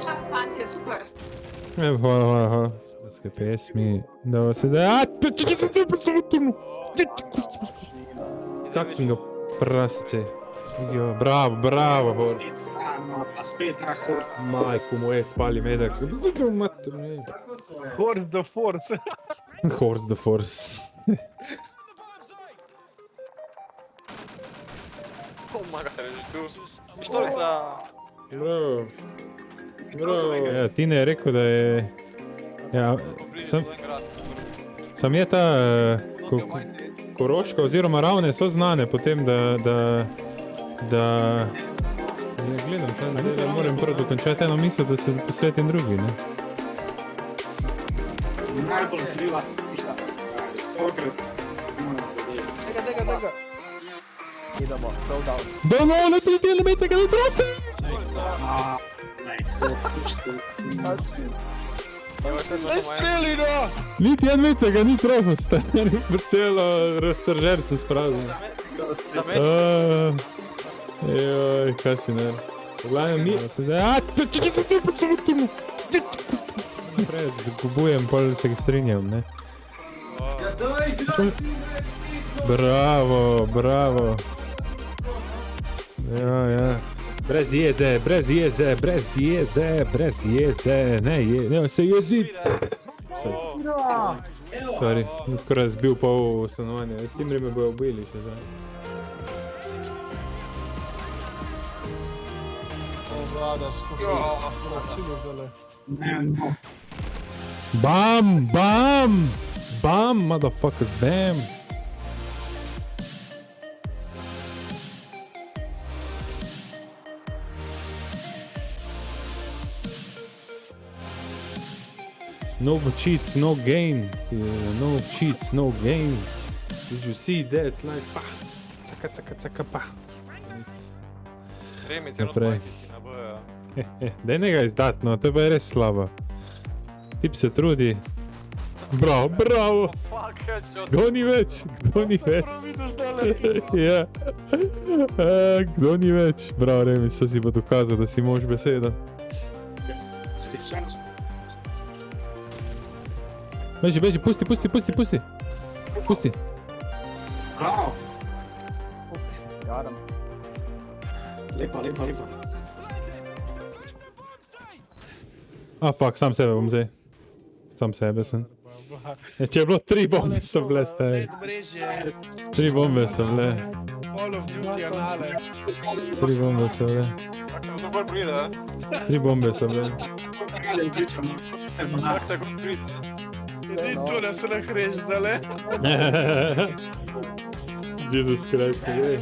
Čas, fantje, super. Hvala, hvala, hvala. Zdaj pesmi, da se zdaj... Kak sem ga prasice. Jo, bravo, bravo, Hor. Pa spet tako. Majko moje spali medak. Horse the force. Horse the force. Oh, magari, tu. Što je za... Bravo. Bravo. Ja, Tine je rekel, da je... Ja, sam je ta Koroška oziroma Ravne so znane potem, da... Ja, gledam, da moram prvo dokončati eno misel, da se posvetim drugi, ne? Najbolj kriva pišta. Stokrat. Tega. Idemo, throw down. Dono, ne priti elemente, ga ne trofi! Ne streli, no! Niti en meter ga ni trofil, stari, po celo raztržer sem spravil. Joj, kaj si ne? Poglavnem ni... Pred zgubujem, pol se ga strinjam, ne? Bravo, bravo. Ja. Brez jeze, ne se jezit. Sorry, skoraj zbil pol stanovanja, cimri me bojo ubili še zdaj. Vladaš, kako zdale. Bam, motherfuckers, bam. No cheats, no gain. No cheats, no gain. Did you see that? Like, pa. Caka, pa. Remi, ti Naprej. rozpojiti na boja. Daj nekaj izdat, no, to pa je res slabo. Tip se trudi. Bravo. Oh, fuck, headshot. Kdo ni več? Ja. Kdo ni več? Bravo, Remi, so si pa dokazal, da si mož beseda. Beži, pusti. Bravo. Jaram. Lepa. Fuck, sam sebe bom zdaj. Sam sebe sem. Če je bilo 3 bombe so bile, staj. Mrežje, 3 bombe so bile. Call of Duty anale. 3 bombe so bile. Tako se to bolj pride, 3 bombe so bile. Tako se kot pride. Edin tu nas nahrež, zdale. Jesus Christ, gre.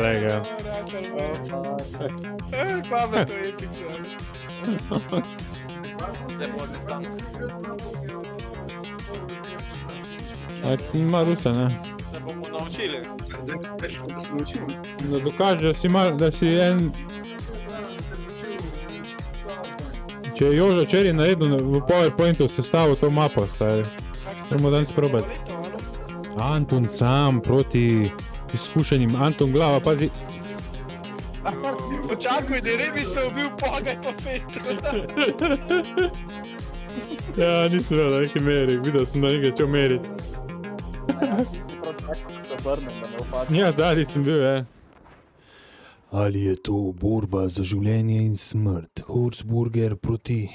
Lega. Kva me to epic, Zdaj bo se tank. Ima Rusa, ne? Se bomo naučili. Da dokaže, da si en... Če je Joža včeraj naredil v PowerPointu sestavil to mapo, staj. Moramo danes probati. Anton sam proti izkušenim. Anton glava, pazi. Počakaj, da je Rebica ubil pogaj po fetu. Ja, nisem vedel, da nekaj meri. Videl sem, da nekaj čo meriti. Si prav čakal, ko se obrnem, da me opači. Ja, dalje sem bil, ja. Ali je to borba za življenje in smrt? Horsburger proti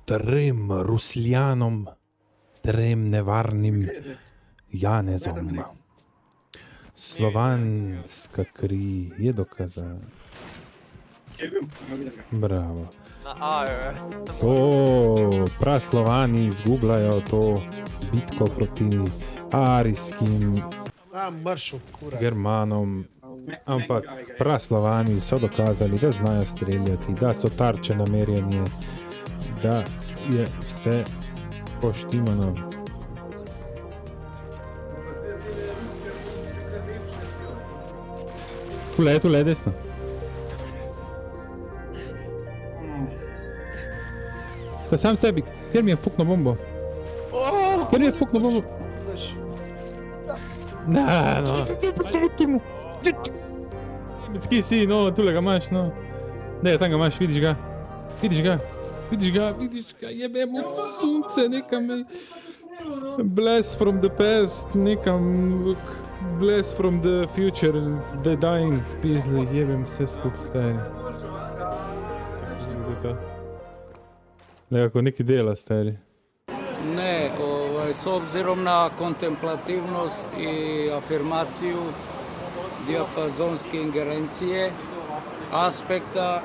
3 Rusljanom, 3 nevarnim Janezom. Slovanska kri je dokazala. Bravo. Na A je. To praslovani izgubljajo to bitko proti arijskim Mršo, kurat. Germanom. Ampak praslovani so dokazali, da znajo streljati, da so tarče namerjanje, da je vse poštimano. Tule, desno. Sta sam sebi, kjer mi je fukno bombo? Kjer mi je fukno bombo? Na, no. Kje si, no, tule ga imaš, no. Daj, tam ga imaš, vidiš ga. Vidiš ga, jebe mu sunce, nekam je. Blast from the past, nekam, blast from the future, the dying, pizli, jebem vse skup stari. Nekako neki dela stari. Ne, s obzirom na kontemplativnost i afirmaciju dijapazonske ingerencije, aspekta,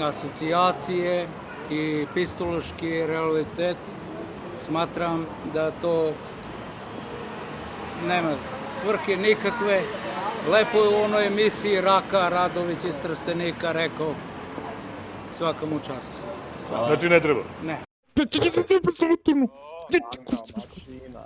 asocijacije i pistološki realitet, smatram da to nema svrhe nikakve. Lepo je u onoj emisiji Raka Radović iz Trstenika rekao, svaka mu čast. Znači ne treba. Ne. Mašina.